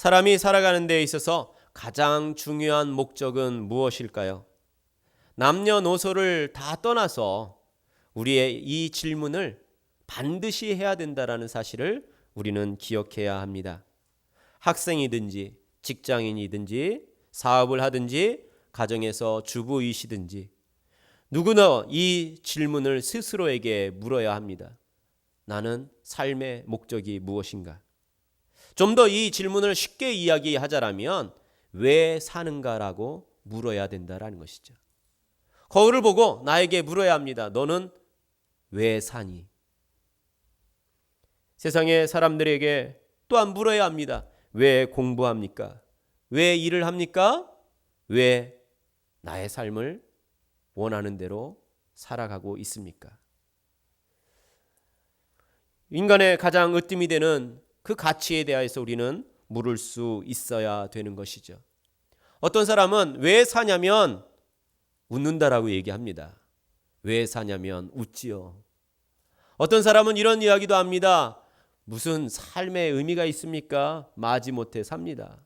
사람이 살아가는 데 있어서 가장 중요한 목적은 무엇일까요? 남녀노소를 다 떠나서 우리의 이 질문을 반드시 해야 된다는 사실을 우리는 기억해야 합니다. 학생이든지 직장인이든지 사업을 하든지 가정에서 주부이시든지 누구나 이 질문을 스스로에게 물어야 합니다. 나는 삶의 목적이 무엇인가? 좀 더 이 질문을 쉽게 이야기하자라면 왜 사는가라고 물어야 된다라는 것이죠. 거울을 보고 나에게 물어야 합니다. 너는 왜 사니? 세상의 사람들에게 또한 물어야 합니다. 왜 공부합니까? 왜 일을 합니까? 왜 나의 삶을 원하는 대로 살아가고 있습니까? 인간의 가장 으뜸이 되는 그 가치에 대해서 우리는 물을 수 있어야 되는 것이죠. 어떤 사람은 왜 사냐면 웃는다라고 얘기합니다. 왜 사냐면 웃지요. 어떤 사람은 이런 이야기도 합니다. 무슨 삶의 의미가 있습니까? 마지못해 삽니다.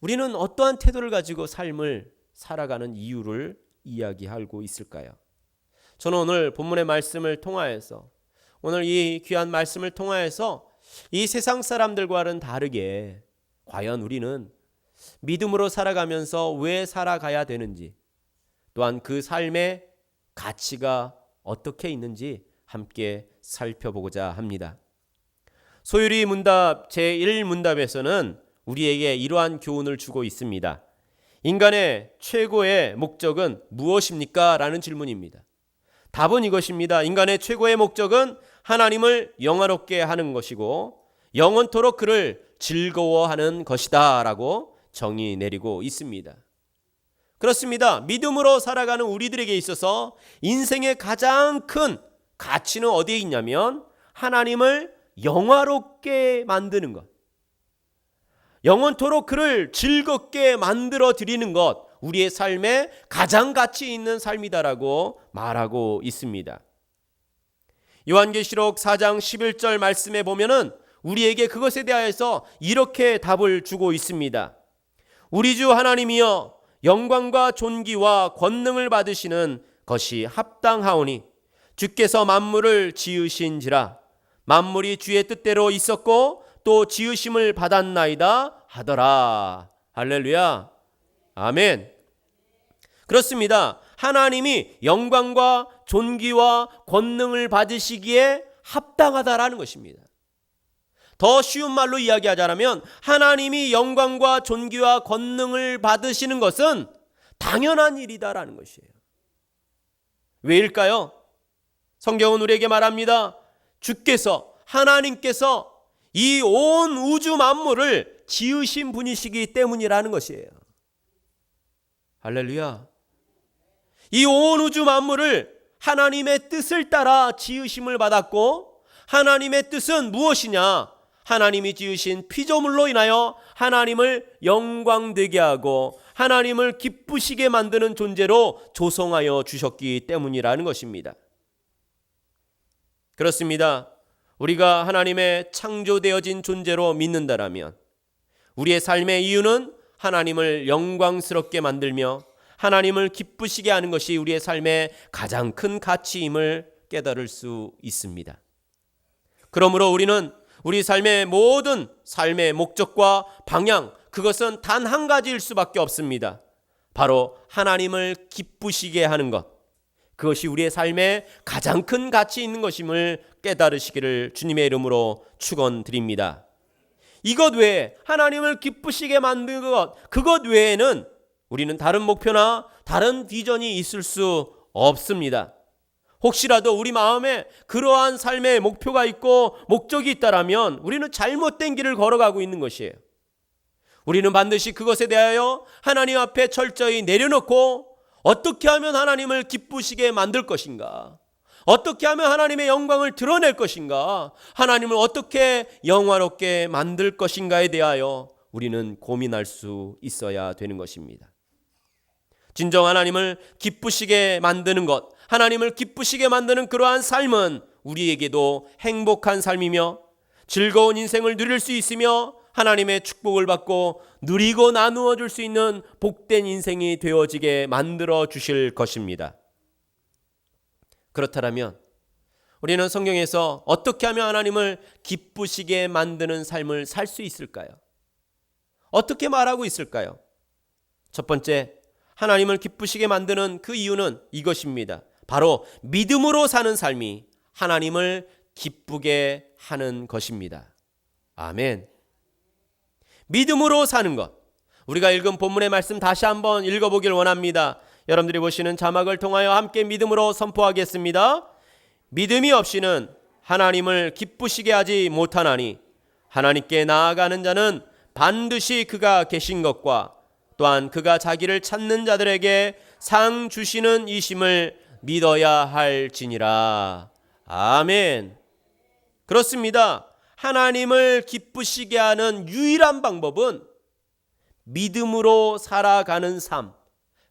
우리는 어떠한 태도를 가지고 삶을 살아가는 이유를 이야기하고 있을까요? 저는 오늘 본문의 말씀을 통하여서 오늘 이 귀한 말씀을 통하여서 이 세상 사람들과는 다르게 과연 우리는 믿음으로 살아가면서 왜 살아가야 되는지 또한 그 삶의 가치가 어떻게 있는지 함께 살펴보고자 합니다. 소유리 문답 제1문답에서는 우리에게 이러한 교훈을 주고 있습니다. 인간의 최고의 목적은 무엇입니까? 라는 질문입니다. 답은 이것입니다. 인간의 최고의 목적은 하나님을 영화롭게 하는 것이고 영원토록 그를 즐거워하는 것이다 라고 정의 내리고 있습니다. 그렇습니다. 믿음으로 살아가는 우리들에게 있어서 인생의 가장 큰 가치는 어디에 있냐면 하나님을 영화롭게 만드는 것, 영원토록 그를 즐겁게 만들어 드리는 것, 우리의 삶에 가장 가치 있는 삶이다라고 말하고 있습니다. 요한계시록 4장 11절 말씀에 보면은 우리에게 그것에 대하여서 이렇게 답을 주고 있습니다. 우리 주 하나님이여 영광과 존귀와 권능을 받으시는 것이 합당하오니 주께서 만물을 지으신지라 만물이 주의 뜻대로 있었고 또 지으심을 받았나이다 하더라. 할렐루야. 아멘. 그렇습니다. 하나님이 영광과 존귀와 권능을 받으시기에 합당하다라는 것입니다. 더 쉬운 말로 이야기하자면 하나님이 영광과 존귀와 권능을 받으시는 것은 당연한 일이다라는 것이에요. 왜일까요? 성경은 우리에게 말합니다. 주께서 하나님께서 이 온 우주 만물을 지으신 분이시기 때문이라는 것이에요. 할렐루야. 이 온 우주 만물을 하나님의 뜻을 따라 지으심을 받았고 하나님의 뜻은 무엇이냐? 하나님이 지으신 피조물로 인하여 하나님을 영광되게 하고 하나님을 기쁘시게 만드는 존재로 조성하여 주셨기 때문이라는 것입니다. 그렇습니다. 우리가 하나님의 창조되어진 존재로 믿는다라면 우리의 삶의 이유는 하나님을 영광스럽게 만들며 하나님을 기쁘시게 하는 것이 우리의 삶의 가장 큰 가치임을 깨달을 수 있습니다. 그러므로 우리는 우리 삶의 모든 삶의 목적과 방향, 그것은 단 한 가지일 수밖에 없습니다. 바로 하나님을 기쁘시게 하는 것, 그것이 우리의 삶에 가장 큰 가치 있는 것임을 깨달으시기를 주님의 이름으로 축원드립니다. 이것 외에 하나님을 기쁘시게 만드는 것, 그것 외에는 우리는 다른 목표나 다른 비전이 있을 수 없습니다. 혹시라도 우리 마음에 그러한 삶의 목표가 있고 목적이 있다라면 우리는 잘못된 길을 걸어가고 있는 것이에요. 우리는 반드시 그것에 대하여 하나님 앞에 철저히 내려놓고 어떻게 하면 하나님을 기쁘시게 만들 것인가? 어떻게 하면 하나님의 영광을 드러낼 것인가? 하나님을 어떻게 영화롭게 만들 것인가에 대하여 우리는 고민할 수 있어야 되는 것입니다. 진정 하나님을 기쁘시게 만드는 것, 하나님을 기쁘시게 만드는 그러한 삶은 우리에게도 행복한 삶이며 즐거운 인생을 누릴 수 있으며 하나님의 축복을 받고 누리고 나누어 줄 수 있는 복된 인생이 되어지게 만들어 주실 것입니다. 그렇다면 우리는 성경에서 어떻게 하면 하나님을 기쁘시게 만드는 삶을 살 수 있을까요? 어떻게 말하고 있을까요? 첫 번째, 하나님을 기쁘시게 만드는 그 이유는 이것입니다. 바로 믿음으로 사는 삶이 하나님을 기쁘게 하는 것입니다. 아멘. 믿음으로 사는 것. 우리가 읽은 본문의 말씀 다시 한번 읽어보길 원합니다. 여러분들이 보시는 자막을 통하여 함께 믿음으로 선포하겠습니다. 믿음이 없이는 하나님을 기쁘시게 하지 못하나니 하나님께 나아가는 자는 반드시 그가 계신 것과 또한 그가 자기를 찾는 자들에게 상 주시는 이심을 믿어야 할지니라. 아멘. 그렇습니다. 하나님을 기쁘시게 하는 유일한 방법은 믿음으로 살아가는 삶,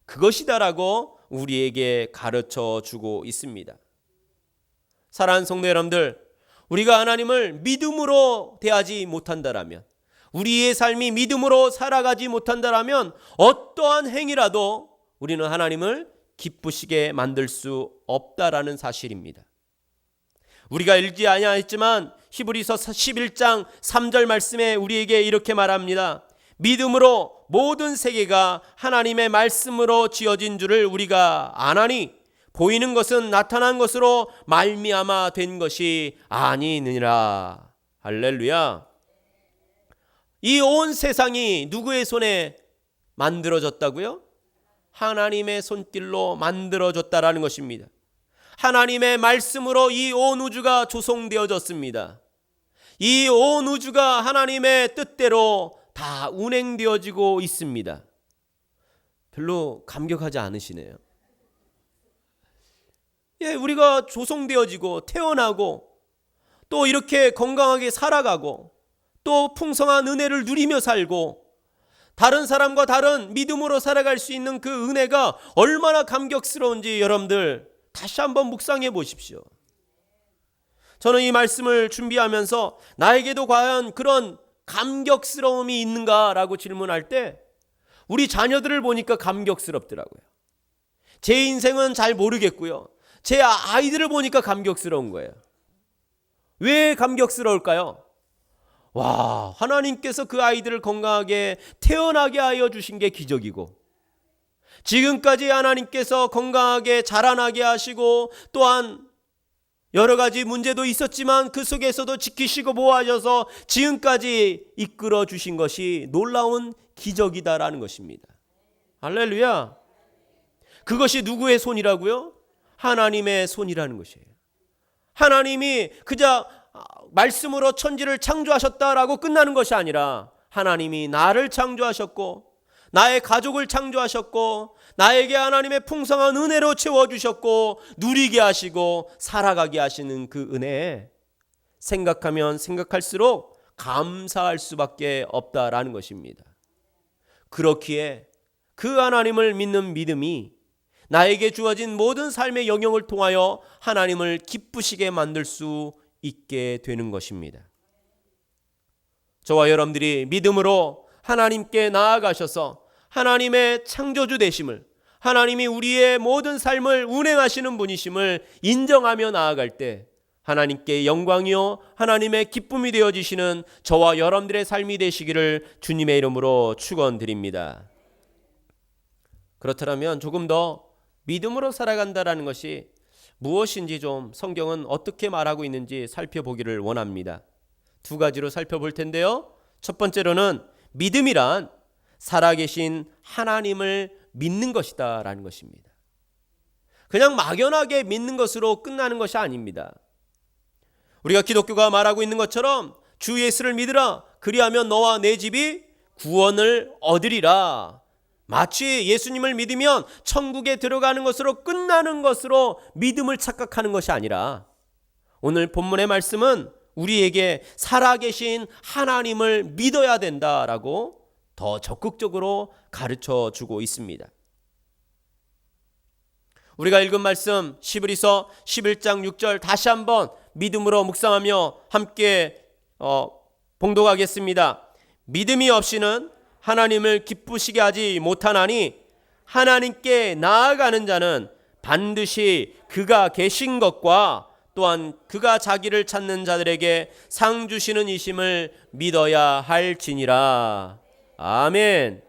그것이다라고 우리에게 가르쳐 주고 있습니다. 사랑하는 성도 여러분들, 우리가 하나님을 믿음으로 대하지 못한다라면, 우리의 삶이 믿음으로 살아가지 못한다라면 어떠한 행위라도 우리는 하나님을 기쁘시게 만들 수 없다라는 사실입니다. 우리가 읽지 아니하였지만 히브리서 11장 3절 말씀에 우리에게 이렇게 말합니다. 믿음으로 모든 세계가 하나님의 말씀으로 지어진 줄을 우리가 아나니 보이는 것은 나타난 것으로 말미암아 된 것이 아니니라. 할렐루야. 이 온 세상이 누구의 손에 만들어졌다고요? 하나님의 손길로 만들어졌다라는 것입니다. 하나님의 말씀으로 이 온 우주가 조성되어졌습니다. 이 온 우주가 하나님의 뜻대로 다 운행되어지고 있습니다. 별로 감격하지 않으시네요. 우리가 조성되어지고 태어나고 또 이렇게 건강하게 살아가고 또 풍성한 은혜를 누리며 살고 다른 사람과 다른 믿음으로 살아갈 수 있는 그 은혜가 얼마나 감격스러운지 여러분들 다시 한번 묵상해 보십시오. 저는 이 말씀을 준비하면서 나에게도 과연 그런 감격스러움이 있는가라고 질문할 때 우리 자녀들을 보니까 감격스럽더라고요. 제 인생은 잘 모르겠고요. 제 아이들을 보니까 감격스러운 거예요. 왜 감격스러울까요? 와, 하나님께서 그 아이들을 건강하게 태어나게 하여 주신 게 기적이고 지금까지 하나님께서 건강하게 자라나게 하시고 또한 여러 가지 문제도 있었지만 그 속에서도 지키시고 보호하셔서 지금까지 이끌어 주신 것이 놀라운 기적이다라는 것입니다. 할렐루야. 그것이 누구의 손이라고요? 하나님의 손이라는 것이에요. 하나님이 그저 말씀으로 천지를 창조하셨다라고 끝나는 것이 아니라 하나님이 나를 창조하셨고 나의 가족을 창조하셨고 나에게 하나님의 풍성한 은혜로 채워주셨고 누리게 하시고 살아가게 하시는 그 은혜에 생각하면 생각할수록 감사할 수밖에 없다라는 것입니다. 그렇기에 그 하나님을 믿는 믿음이 나에게 주어진 모든 삶의 영역을 통하여 하나님을 기쁘시게 만들 수 있게 되는 것입니다. 저와 여러분들이 믿음으로 하나님께 나아가셔서 하나님의 창조주 되심을, 하나님이 우리의 모든 삶을 운행하시는 분이심을 인정하며 나아갈 때 하나님께 영광이요 하나님의 기쁨이 되어지시는 저와 여러분들의 삶이 되시기를 주님의 이름으로 축원드립니다. 그렇다면 조금 더 믿음으로 살아간다라는 것이 무엇인지 좀 성경은 어떻게 말하고 있는지 살펴보기를 원합니다. 두 가지로 살펴볼 텐데요. 첫 번째로는 믿음이란 살아계신 하나님을 믿는 것이다 라는 것입니다. 그냥 막연하게 믿는 것으로 끝나는 것이 아닙니다. 우리가 기독교가 말하고 있는 것처럼 주 예수를 믿으라 그리하면 너와 내 집이 구원을 얻으리라. 마치 예수님을 믿으면 천국에 들어가는 것으로 끝나는 것으로 믿음을 착각하는 것이 아니라 오늘 본문의 말씀은 우리에게 살아계신 하나님을 믿어야 된다라고 더 적극적으로 가르쳐 주고 있습니다. 우리가 읽은 말씀 히브리서 11장 6절 다시 한번 믿음으로 묵상하며 함께 봉독하겠습니다. 믿음이 없이는 하나님을 기쁘시게 하지 못하나니 하나님께 나아가는 자는 반드시 그가 계신 것과 또한 그가 자기를 찾는 자들에게 상 주시는 이심을 믿어야 할지니라. 아멘.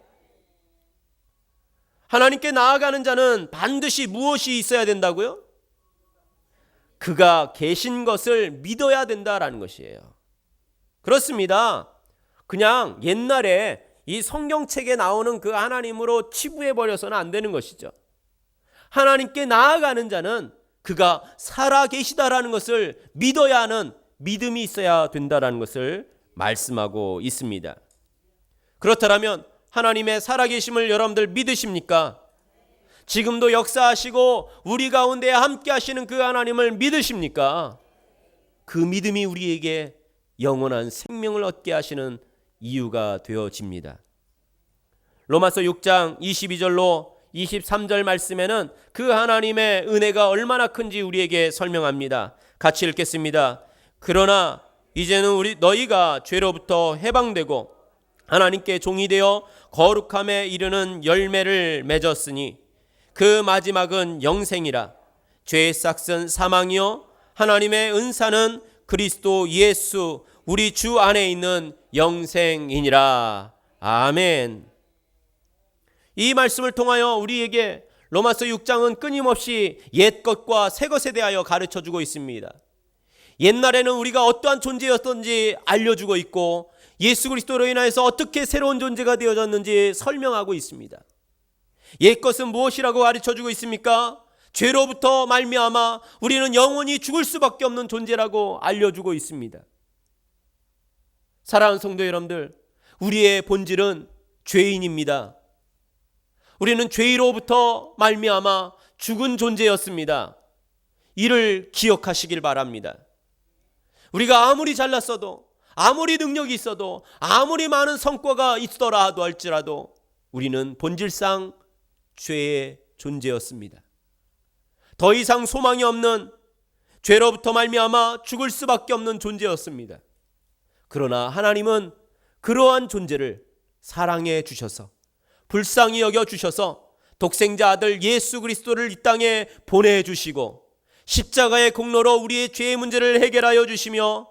하나님께 나아가는 자는 반드시 무엇이 있어야 된다고요? 그가 계신 것을 믿어야 된다라는 것이에요. 그렇습니다. 그냥 옛날에 이 성경책에 나오는 그 하나님으로 치부해버려서는 안 되는 것이죠. 하나님께 나아가는 자는 그가 살아계시다라는 것을 믿어야 하는 믿음이 있어야 된다라는 것을 말씀하고 있습니다. 그렇다면 하나님의 살아계심을 여러분들 믿으십니까? 지금도 역사하시고 우리 가운데 함께 하시는 그 하나님을 믿으십니까? 그 믿음이 우리에게 영원한 생명을 얻게 하시는 이유가 되어집니다. 로마서 6장 22절로 23절 말씀에는 그 하나님의 은혜가 얼마나 큰지 우리에게 설명합니다. 같이 읽겠습니다. 그러나 이제는 너희가 죄로부터 해방되고 하나님께 종이 되어 거룩함에 이르는 열매를 맺었으니 그 마지막은 영생이라. 죄의 싹은 사망이요 하나님의 은사는 그리스도 예수 우리 주 안에 있는 영생이니라. 아멘. 이 말씀을 통하여 우리에게 로마서 6장은 끊임없이 옛 것과 새 것에 대하여 가르쳐주고 있습니다. 옛날에는 우리가 어떠한 존재였던지 알려주고 있고 예수 그리스도로 인하여서 어떻게 새로운 존재가 되어졌는지 설명하고 있습니다. 옛 것은 무엇이라고 가르쳐주고 있습니까? 죄로부터 말미암아 우리는 영원히 죽을 수밖에 없는 존재라고 알려주고 있습니다. 사랑하는 성도 여러분들, 우리의 본질은 죄인입니다. 우리는 죄로부터 말미암아 죽은 존재였습니다. 이를 기억하시길 바랍니다. 우리가 아무리 잘났어도, 아무리 능력이 있어도, 아무리 많은 성과가 있더라 할지라도 우리는 본질상 죄의 존재였습니다. 더 이상 소망이 없는, 죄로부터 말미암아 죽을 수밖에 없는 존재였습니다. 그러나 하나님은 그러한 존재를 사랑해 주셔서, 불쌍히 여겨 주셔서 독생자 아들 예수 그리스도를 이 땅에 보내주시고 십자가의 공로로 우리의 죄의 문제를 해결하여 주시며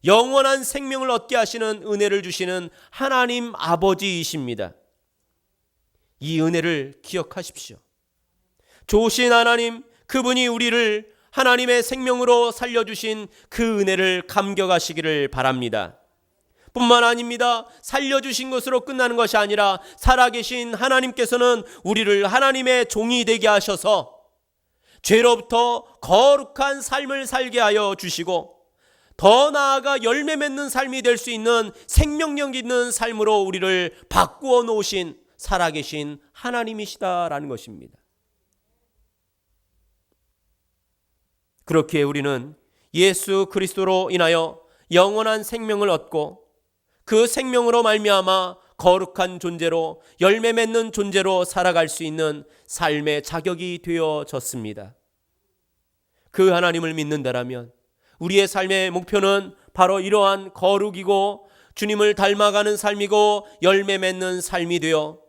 영원한 생명을 얻게 하시는 은혜를 주시는 하나님 아버지이십니다. 이 은혜를 기억하십시오. 좋으신 하나님, 그분이 우리를 하나님의 생명으로 살려주신 그 은혜를 감격하시기를 바랍니다. 뿐만 아닙니다. 살려주신 것으로 끝나는 것이 아니라 살아계신 하나님께서는 우리를 하나님의 종이 되게 하셔서 죄로부터 거룩한 삶을 살게 하여 주시고 더 나아가 열매 맺는 삶이 될 수 있는 생명력 있는 삶으로 우리를 바꾸어 놓으신 살아계신 하나님이시다라는 것입니다. 그렇게 우리는 예수 그리스도로 인하여 영원한 생명을 얻고 그 생명으로 말미암아 거룩한 존재로 열매 맺는 존재로 살아갈 수 있는 삶의 자격이 되어졌습니다. 그 하나님을 믿는다라면 우리의 삶의 목표는 바로 이러한 거룩이고 주님을 닮아가는 삶이고 열매 맺는 삶이 되어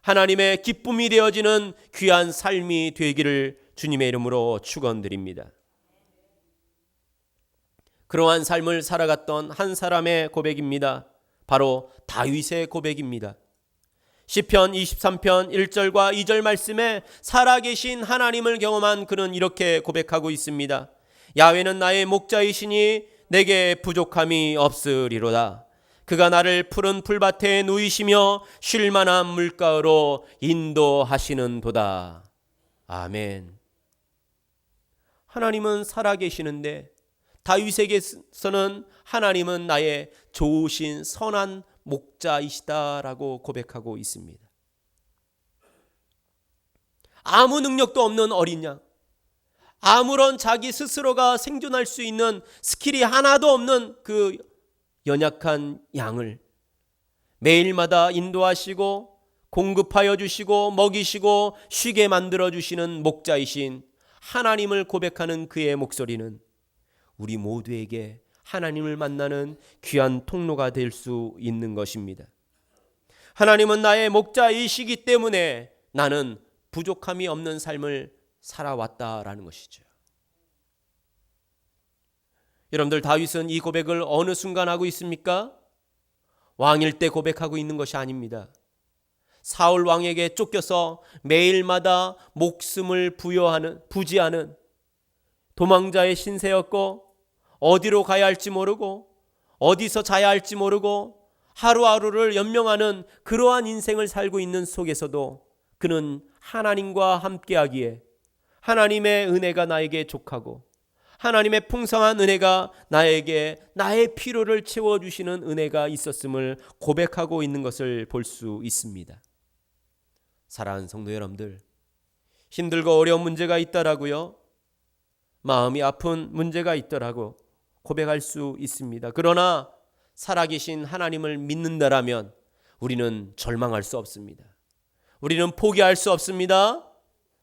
하나님의 기쁨이 되어지는 귀한 삶이 되기를 주님의 이름으로 축원드립니다. 그러한 삶을 살아갔던 한 사람의 고백입니다. 바로 다윗의 고백입니다. 시편 23편 1절과 2절 말씀에 살아계신 하나님을 경험한 그는 이렇게 고백하고 있습니다. 야훼는 나의 목자이시니 내게 부족함이 없으리로다. 그가 나를 푸른 풀밭에 누이시며 쉴 만한 물가로 인도하시는 도다. 아멘. 하나님은 살아계시는데 다윗에게서는 하나님은 나의 좋으신 선한 목자이시다라고 고백하고 있습니다. 아무 능력도 없는 어린 양, 아무런 자기 스스로가 생존할 수 있는 스킬이 하나도 없는 그 연약한 양을 매일마다 인도하시고 공급하여 주시고 먹이시고 쉬게 만들어 주시는 목자이신 하나님을 고백하는 그의 목소리는 우리 모두에게 하나님을 만나는 귀한 통로가 될 수 있는 것입니다. 하나님은 나의 목자이시기 때문에 나는 부족함이 없는 삶을 살아왔다라는 것이죠. 여러분들, 다윗은 이 고백을 어느 순간 하고 있습니까? 왕일 때 고백하고 있는 것이 아닙니다. 사울 왕에게 쫓겨서 매일마다 목숨을 부지하는 도망자의 신세였고, 어디로 가야 할지 모르고 어디서 자야 할지 모르고 하루하루를 연명하는 그러한 인생을 살고 있는 속에서도 그는 하나님과 함께하기에 하나님의 은혜가 나에게 족하고 하나님의 풍성한 은혜가 나에게 나의 필요를 채워주시는 은혜가 있었음을 고백하고 있는 것을 볼 수 있습니다. 사랑하는 성도 여러분들, 힘들고 어려운 문제가 있더라고요. 마음이 아픈 문제가 있더라고 고백할 수 있습니다. 그러나 살아계신 하나님을 믿는다라면 우리는 절망할 수 없습니다. 우리는 포기할 수 없습니다.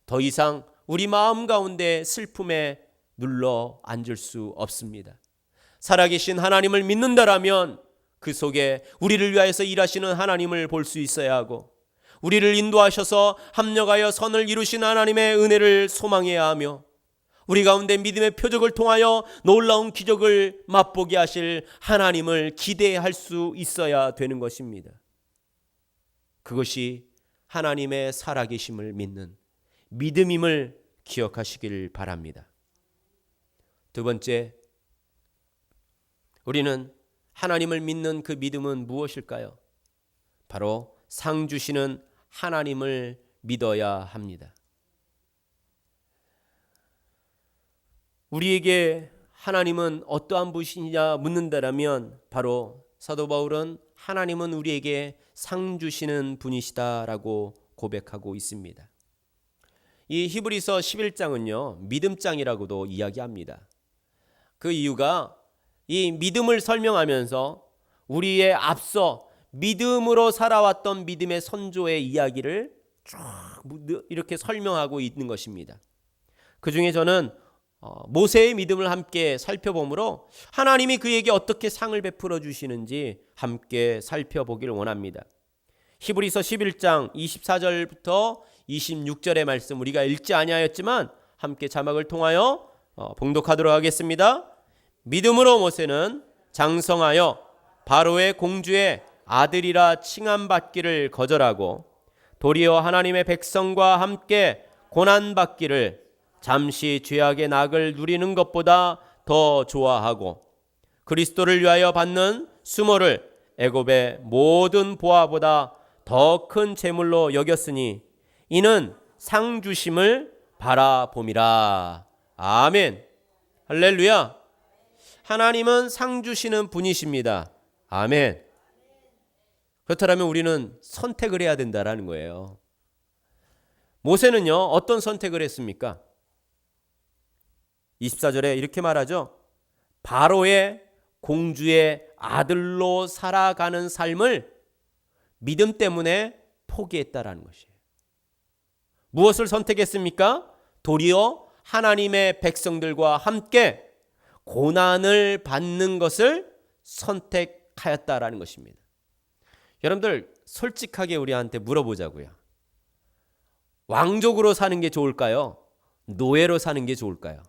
더 이상 우리 마음 가운데 슬픔에 눌러 앉을 수 없습니다. 살아계신 하나님을 믿는다라면 그 속에 우리를 위하여서 일하시는 하나님을 볼 수 있어야 하고, 우리를 인도하셔서 합력하여 선을 이루신 하나님의 은혜를 소망해야 하며, 우리 가운데 믿음의 표적을 통하여 놀라운 기적을 맛보게 하실 하나님을 기대할 수 있어야 되는 것입니다. 그것이 하나님의 살아계심을 믿는 믿음임을 기억하시길 바랍니다. 두 번째, 우리는 하나님을 믿는 그 믿음은 무엇일까요? 바로 상 주시는 하나님을 믿어야 합니다. 우리에게 하나님은 어떠한 분이냐 묻는다라면 바로 사도 바울은 하나님은 우리에게 상 주시는 분이시다라고 고백하고 있습니다. 이 히브리서 11장은요, 믿음장이라고도 이야기합니다. 그 이유가 이 믿음을 설명하면서 우리의 앞서 믿음으로 살아왔던 믿음의 선조의 이야기를 쭉 이렇게 설명하고 있는 것입니다. 그 중에 저는 모세의 믿음을 함께 살펴보므로 하나님이 그에게 어떻게 상을 베풀어 주시는지 함께 살펴보길 원합니다. 히브리서 11장 24절부터 26절의 말씀 우리가 읽지 아니하였지만 함께 자막을 통하여 봉독하도록 하겠습니다. 믿음으로 모세는 장성하여 바로의 공주의 아들이라 칭함받기를 거절하고 도리어 하나님의 백성과 함께 고난받기를 잠시 죄악의 낙을 누리는 것보다 더 좋아하고 그리스도를 위하여 받는 수모를 애굽의 모든 보화보다 더 큰 재물로 여겼으니 이는 상 주심을 바라봄이라. 아멘. 할렐루야. 하나님은 상 주시는 분이십니다. 아멘. 그렇다면 우리는 선택을 해야 된다라는 거예요. 모세는요, 어떤 선택을 했습니까? 24절에 이렇게 말하죠. 바로의 공주의 아들로 살아가는 삶을 믿음 때문에 포기했다라는 것이에요. 무엇을 선택했습니까? 도리어 하나님의 백성들과 함께 고난을 받는 것을 선택하였다라는 것입니다. 여러분들, 솔직하게 우리한테 물어보자고요. 왕족으로 사는 게 좋을까요? 노예로 사는 게 좋을까요?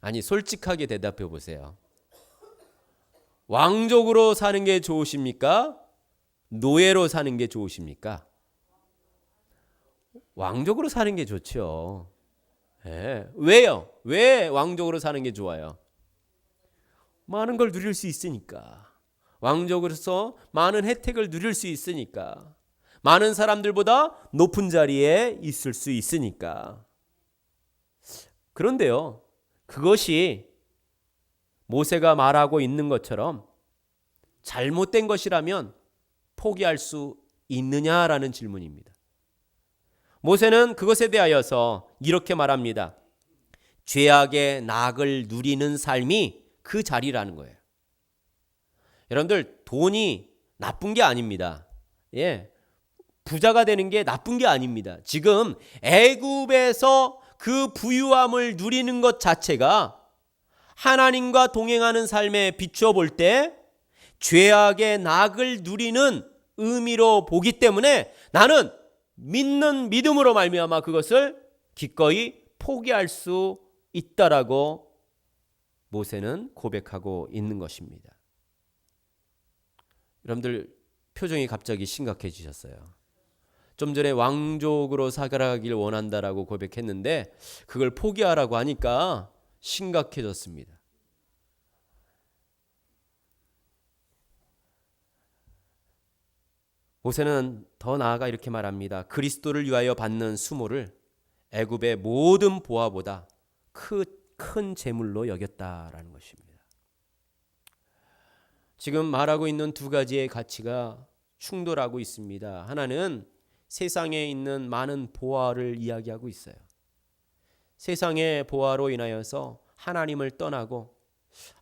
아니, 솔직하게 대답해 보세요. 왕족으로 사는 게 좋으십니까? 노예로 사는 게 좋으십니까? 왕족으로 사는 게 좋죠. 네. 왜요? 왜 왕족으로 사는 게 좋아요? 많은 걸 누릴 수 있으니까. 왕족으로서 많은 혜택을 누릴 수 있으니까. 많은 사람들보다 높은 자리에 있을 수 있으니까. 그런데요, 그것이 모세가 말하고 있는 것처럼 잘못된 것이라면 포기할 수 있느냐라는 질문입니다. 모세는 그것에 대하여서 이렇게 말합니다. 죄악의 낙을 누리는 삶이 그 자리라는 거예요. 여러분들, 돈이 나쁜 게 아닙니다. 예, 부자가 되는 게 나쁜 게 아닙니다. 지금 애굽에서 그 부유함을 누리는 것 자체가 하나님과 동행하는 삶에 비추어 볼 때 죄악의 낙을 누리는 의미로 보기 때문에 나는 믿는 믿음으로 말미암아 그것을 기꺼이 포기할 수 있다라고 모세는 고백하고 있는 것입니다. 여러분들 표정이 갑자기 심각해지셨어요. 좀 전에 왕족으로 살아가길 원한다라고 고백했는데 그걸 포기하라고 하니까 심각해졌습니다. 모세는 더 나아가 이렇게 말합니다. 그리스도를 위하여 받는 수모를 애굽의 모든 보화보다 큰 재물로 여겼다라는 것입니다. 지금 말하고 있는 두 가지의 가치가 충돌하고 있습니다. 하나는 세상에 있는 많은 보화를 이야기하고 있어요. 세상의 보화로 인하여서 하나님을 떠나고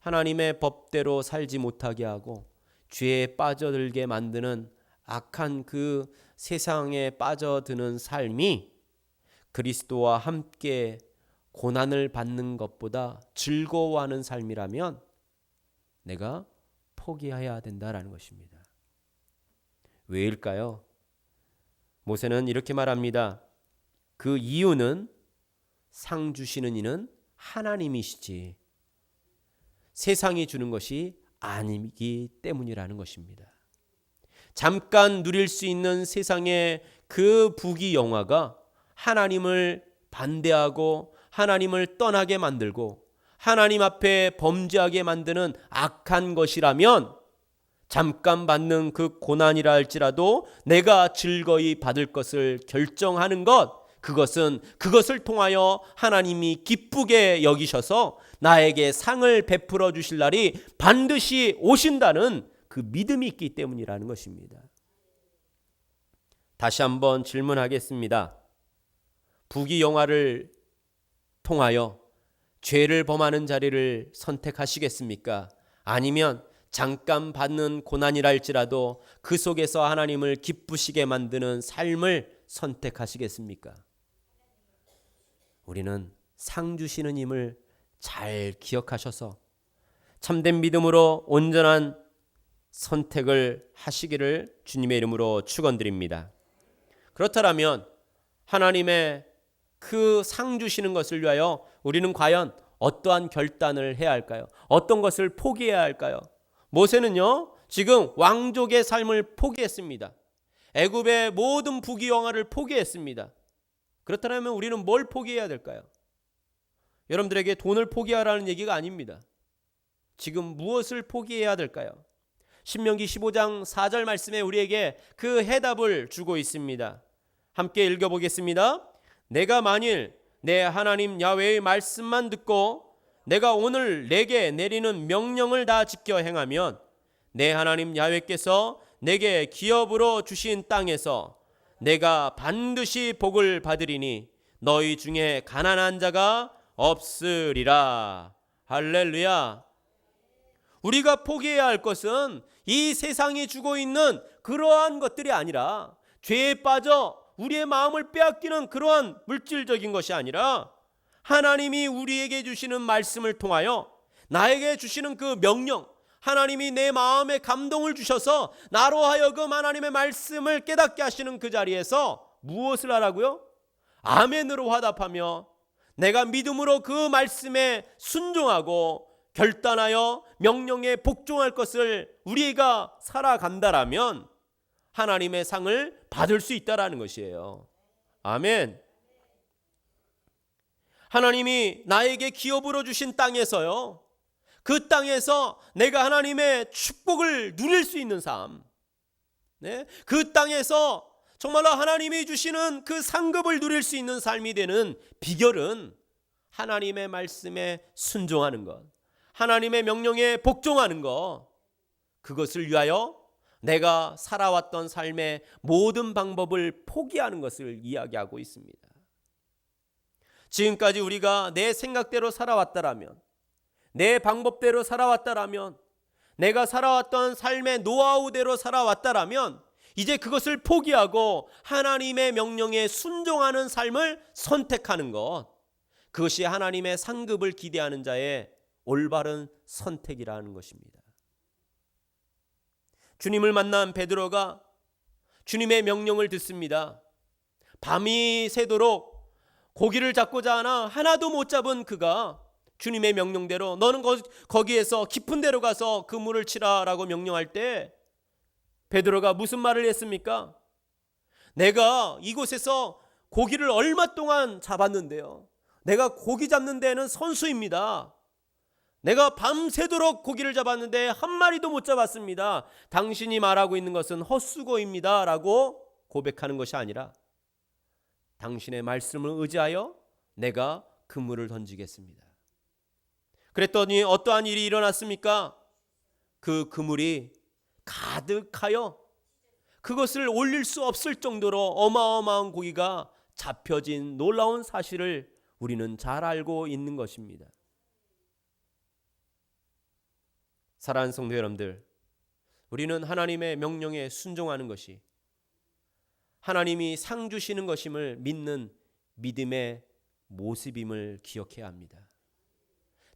하나님의 법대로 살지 못하게 하고 죄에 빠져들게 만드는 악한 그 세상에 빠져드는 삶이 그리스도와 함께 고난을 받는 것보다 즐거워하는 삶이라면 내가 포기해야 된다라는 것입니다. 왜일까요? 모세는 이렇게 말합니다. 그 이유는 상 주시는 이는 하나님이시지 세상이 주는 것이 아니기 때문이라는 것입니다. 잠깐 누릴 수 있는 세상의 그 부귀영화가 하나님을 반대하고 하나님을 떠나게 만들고 하나님 앞에 범죄하게 만드는 악한 것이라면 잠깐 받는 그 고난이라 할지라도 내가 즐거이 받을 것을 결정하는 그것을 통하여 하나님이 기쁘게 여기셔서 나에게 상을 베풀어 주실 날이 반드시 오신다는 그 믿음이 있기 때문이라는 것입니다. 다시 한번 질문하겠습니다. 부귀영화를 통하여 죄를 범하는 자리를 선택하시겠습니까? 아니면 잠깐 받는 고난이라 할지라도 그 속에서 하나님을 기쁘시게 만드는 삶을 선택하시겠습니까? 우리는 상 주시는 힘을 잘 기억하셔서 참된 믿음으로 온전한 선택을 하시기를 주님의 이름으로 축원드립니다. 그렇다면 하나님의 그 상 주시는 것을 위하여 우리는 과연 어떠한 결단을 해야 할까요? 어떤 것을 포기해야 할까요? 모세는요 지금 왕족의 삶을 포기했습니다. 애굽의 모든 부귀영화를 포기했습니다. 그렇다면 우리는 뭘 포기해야 될까요? 여러분들에게 돈을 포기하라는 얘기가 아닙니다. 지금 무엇을 포기해야 될까요? 신명기 15장 4절 말씀에 우리에게 그 해답을 주고 있습니다. 함께 읽어보겠습니다. 내가 만일 내 하나님 야훼의 말씀만 듣고 내가 오늘 내게 내리는 명령을 다 지켜 행하면 내 하나님 야훼께서 내게 기업으로 주신 땅에서 내가 반드시 복을 받으리니 너희 중에 가난한 자가 없으리라. 할렐루야. 우리가 포기해야 할 것은 이 세상이 주고 있는 그러한 것들이 아니라 죄에 빠져 우리의 마음을 빼앗기는 그러한 물질적인 것이 아니라 하나님이 우리에게 주시는 말씀을 통하여 나에게 주시는 그 명령, 하나님이 내 마음에 감동을 주셔서 나로 하여금 하나님의 말씀을 깨닫게 하시는 그 자리에서 무엇을 하라고요? 아멘으로 화답하며 내가 믿음으로 그 말씀에 순종하고 결단하여 명령에 복종할 것을 우리가 살아간다라면 하나님의 상을 받을 수 있다라는 것이에요. 아멘. 하나님이 나에게 기업으로 주신 땅에서요, 그 땅에서 내가 하나님의 축복을 누릴 수 있는 삶, 그 땅에서 정말로 하나님이 주시는 그 상급을 누릴 수 있는 삶이 되는 비결은 하나님의 말씀에 순종하는 것, 하나님의 명령에 복종하는 것, 그것을 위하여 내가 살아왔던 삶의 모든 방법을 포기하는 것을 이야기하고 있습니다. 지금까지 우리가 내 생각대로 살아왔다라면, 내 방법대로 살아왔다라면, 내가 살아왔던 삶의 노하우대로 살아왔다라면 이제 그것을 포기하고 하나님의 명령에 순종하는 삶을 선택하는 것, 그것이 하나님의 상급을 기대하는 자의 올바른 선택이라는 것입니다. 주님을 만난 베드로가 주님의 명령을 듣습니다. 밤이 새도록 고기를 잡고자 하나 하나도 못 잡은 그가 주님의 명령대로 너는 거기에서 깊은 데로 가서 그물을 치라라고 명령할 때 베드로가 무슨 말을 했습니까? 내가 이곳에서 고기를 얼마 동안 잡았는데요. 내가 고기 잡는 데는 선수입니다. 내가 밤새도록 고기를 잡았는데 한 마리도 못 잡았습니다. 당신이 말하고 있는 것은 헛수고입니다 라고 고백하는 것이 아니라 당신의 말씀을 의지하여 내가 그물을 던지겠습니다. 그랬더니 어떠한 일이 일어났습니까? 그 그물이 가득하여 그것을 올릴 수 없을 정도로 어마어마한 고기가 잡혀진 놀라운 사실을 우리는 잘 알고 있는 것입니다. 사랑하는 성도 여러분들, 우리는 하나님의 명령에 순종하는 것이 하나님이 상 주시는 것임을 믿는 믿음의 모습임을 기억해야 합니다.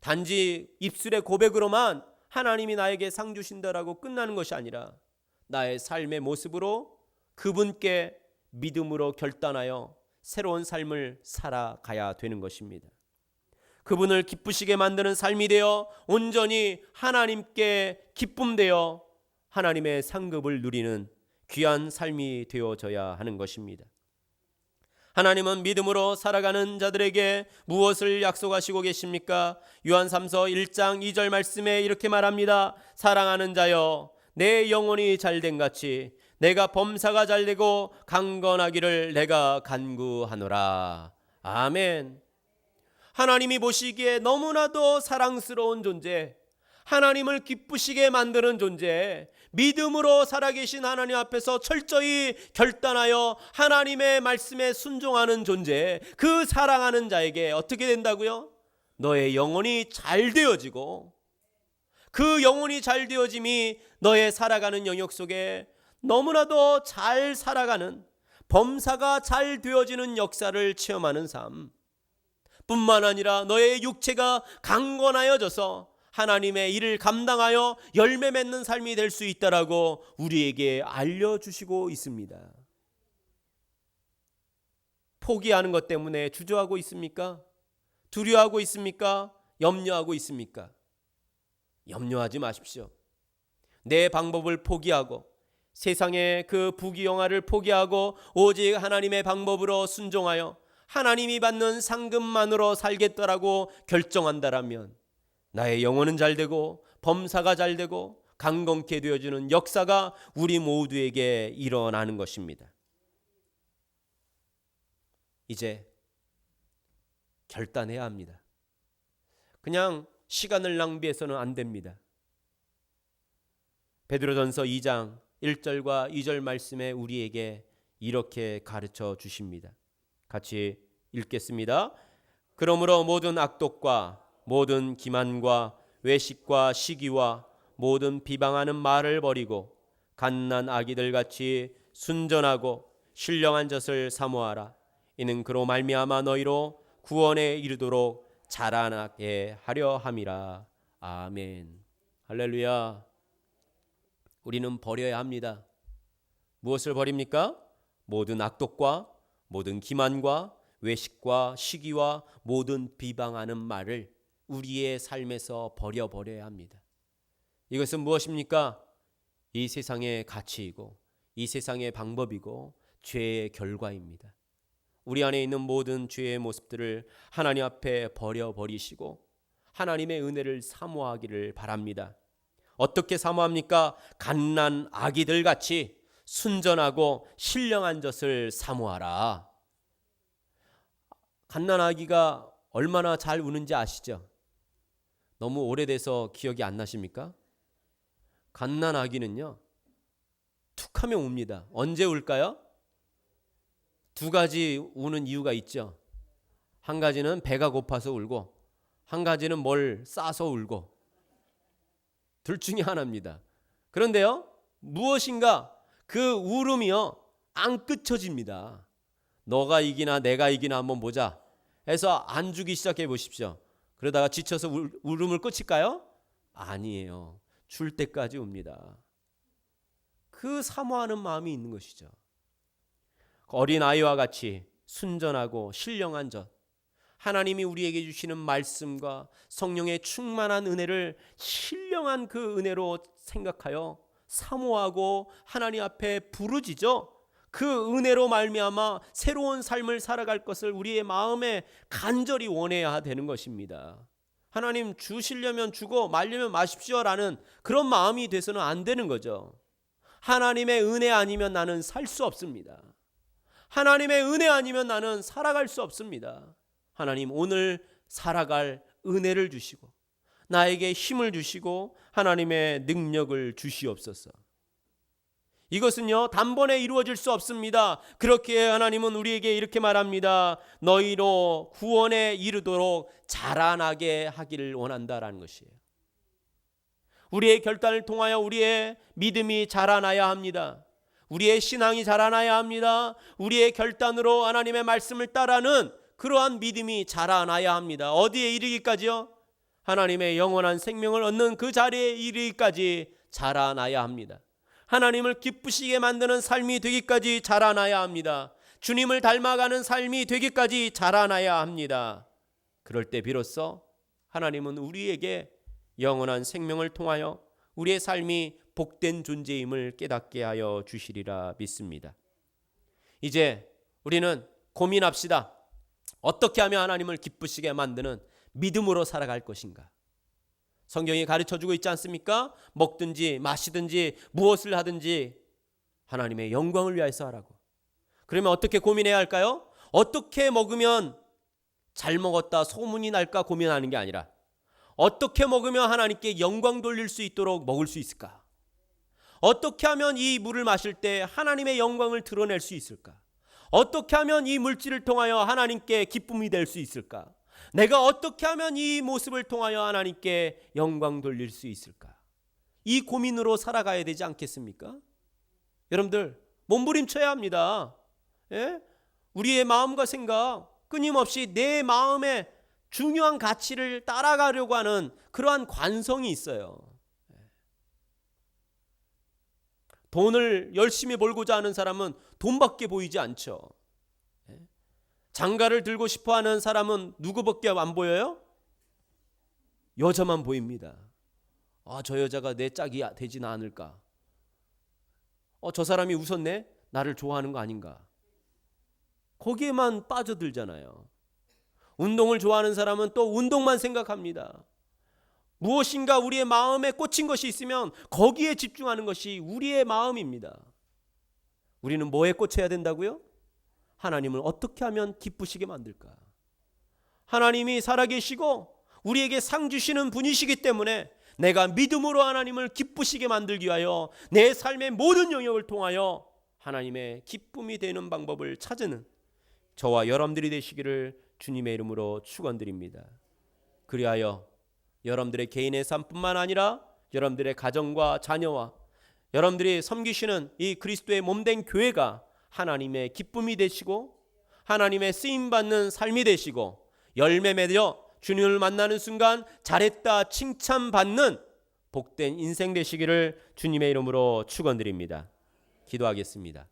단지 입술의 고백으로만 하나님이 나에게 상 주신다라고 끝나는 것이 아니라 나의 삶의 모습으로 그분께 믿음으로 결단하여 새로운 삶을 살아가야 되는 것입니다. 그분을 기쁘시게 만드는 삶이 되어 온전히 하나님께 기쁨되어 하나님의 상급을 누리는 귀한 삶이 되어져야 하는 것입니다. 하나님은 믿음으로 살아가는 자들에게 무엇을 약속하시고 계십니까? 요한3서 1장 2절 말씀에 이렇게 말합니다. 사랑하는 자여, 내 영혼이 잘된 같이 내가 범사가 잘되고 강건하기를 내가 간구하노라. 아멘. 하나님이 보시기에 너무나도 사랑스러운 존재, 하나님을 기쁘시게 만드는 존재, 믿음으로 살아계신 하나님 앞에서 철저히 결단하여 하나님의 말씀에 순종하는 존재, 그 사랑하는 자에게 어떻게 된다고요? 너의 영혼이 잘 되어지고 그 영혼이 잘 되어짐이 너의 살아가는 영역 속에 너무나도 잘 살아가는, 범사가 잘 되어지는 역사를 체험하는 삶 뿐만 아니라 너의 육체가 강건하여져서 하나님의 일을 감당하여 열매 맺는 삶이 될 수 있다라고 우리에게 알려주시고 있습니다. 포기하는 것 때문에 주저하고 있습니까? 두려워하고 있습니까? 염려하고 있습니까? 염려하지 마십시오. 내 방법을 포기하고 세상의 그 부귀영화를 포기하고 오직 하나님의 방법으로 순종하여 하나님이 받는 상급만으로 살겠다라고 결정한다라면 나의 영혼은 잘되고 범사가 잘되고 강건케 되어지는 역사가 우리 모두에게 일어나는 것입니다. 이제 결단해야 합니다. 그냥 시간을 낭비해서는 안 됩니다. 베드로전서 2장 1절과 2절 말씀에 우리에게 이렇게 가르쳐 주십니다. 같이 읽겠습니다. 그러므로 모든 악독과 모든 기만과 외식과 시기와 모든 비방하는 말을 버리고 갓난 아기들 같이 순전하고 신령한 젖을 사모하라. 이는 그로 말미암아 너희로 구원에 이르도록 자라나게 하려 함이라. 아멘. 할렐루야. 우리는 버려야 합니다. 무엇을 버립니까? 모든 악독과 모든 기만과 외식과 시기와 모든 비방하는 말을 우리의 삶에서 버려야 합니다. 이것은 무엇입니까? 이 세상의 가치이고 이 세상의 방법이고 죄의 결과입니다. 우리 안에 있는 모든 죄의 모습들을 하나님 앞에 버려버리시고 하나님의 은혜를 사모하기를 바랍니다. 어떻게 사모합니까? 갓난 아기들 같이 순전하고 신령한 젖을 사모하라. 갓난 아기가 얼마나 잘 우는지 아시죠? 너무 오래돼서 기억이 안 나십니까? 갓난 아기는요, 툭 하면 웁니다. 언제 울까요? 두 가지 우는 이유가 있죠. 한 가지는 배가 고파서 울고, 한 가지는 뭘 싸서 울고, 둘 중에 하나입니다. 그런데요, 무엇인가 그 울음이요 안 끝쳐집니다. 너가 이기나 내가 이기나 한번 보자 해서 안 주기 시작해 보십시오. 그러다가 지쳐서 울음을 끝일까요? 아니에요. 줄 때까지 옵니다. 그 사모하는 마음이 있는 것이죠. 어린아이와 같이 순전하고 신령한 것, 하나님이 우리에게 주시는 말씀과 성령의 충만한 은혜를 신령한 그 은혜로 생각하여 사모하고 하나님 앞에 부르짖어 그 은혜로 말미암아 새로운 삶을 살아갈 것을 우리의 마음에 간절히 원해야 되는 것입니다. 하나님 주시려면 주고 말려면 마십시오라는 그런 마음이 돼서는 안 되는 거죠. 하나님의 은혜 아니면 나는 살 수 없습니다. 하나님의 은혜 아니면 나는 살아갈 수 없습니다. 하나님 오늘 살아갈 은혜를 주시고 나에게 힘을 주시고 하나님의 능력을 주시옵소서. 이것은요 단번에 이루어질 수 없습니다. 그렇게 하나님은 우리에게 이렇게 말합니다. 너희로 구원에 이르도록 자라나게 하기를 원한다라는 것이에요. 우리의 결단을 통하여 우리의 믿음이 자라나야 합니다. 우리의 신앙이 자라나야 합니다. 우리의 결단으로 하나님의 말씀을 따르는 그러한 믿음이 자라나야 합니다. 어디에 이르기까지요? 하나님의 영원한 생명을 얻는 그 자리에 이르기까지 자라나야 합니다. 하나님을 기쁘시게 만드는 삶이 되기까지 자라나야 합니다. 주님을 닮아가는 삶이 되기까지 자라나야 합니다. 그럴 때 비로소 하나님은 우리에게 영원한 생명을 통하여 우리의 삶이 복된 존재임을 깨닫게 하여 주시리라 믿습니다. 이제 우리는 고민합시다. 어떻게 하면 하나님을 기쁘시게 만드는 믿음으로 살아갈 것인가? 성경이 가르쳐주고 있지 않습니까? 먹든지 마시든지 무엇을 하든지 하나님의 영광을 위하여서 하라고. 그러면 어떻게 고민해야 할까요? 어떻게 먹으면 잘 먹었다 소문이 날까 고민하는 게 아니라 어떻게 먹으면 하나님께 영광 돌릴 수 있도록 먹을 수 있을까? 어떻게 하면 이 물을 마실 때 하나님의 영광을 드러낼 수 있을까? 어떻게 하면 이 물질을 통하여 하나님께 기쁨이 될 수 있을까? 내가 어떻게 하면 이 모습을 통하여 하나님께 영광 돌릴 수 있을까? 이 고민으로 살아가야 되지 않겠습니까? 여러분들 몸부림쳐야 합니다. 예? 우리의 마음과 생각 끊임없이 내 마음의 중요한 가치를 따라가려고 하는 그러한 관성이 있어요. 돈을 열심히 벌고자 하는 사람은 돈밖에 보이지 않죠. 장가를 들고 싶어하는 사람은 누구밖에 안 보여요? 여자만 보입니다. 저 여자가 내 짝이 되지는 않을까? 저 사람이 웃었네? 나를 좋아하는 거 아닌가? 거기에만 빠져들잖아요. 운동을 좋아하는 사람은 또 운동만 생각합니다. 무엇인가 우리의 마음에 꽂힌 것이 있으면 거기에 집중하는 것이 우리의 마음입니다. 우리는 뭐에 꽂혀야 된다고요? 하나님을 어떻게 하면 기쁘시게 만들까? 하나님이 살아계시고 우리에게 상 주시는 분이시기 때문에 내가 믿음으로 하나님을 기쁘시게 만들기 위하여 내 삶의 모든 영역을 통하여 하나님의 기쁨이 되는 방법을 찾는 저와 여러분들이 되시기를 주님의 이름으로 축원드립니다. 그리하여 여러분들의 개인의 삶뿐만 아니라 여러분들의 가정과 자녀와 여러분들이 섬기시는 이 그리스도의 몸된 교회가 하나님의 기쁨이 되시고 하나님의 쓰임받는 삶이 되시고 열매 맺어 주님을 만나는 순간 잘했다 칭찬받는 복된 인생 되시기를 주님의 이름으로 축원드립니다. 기도하겠습니다.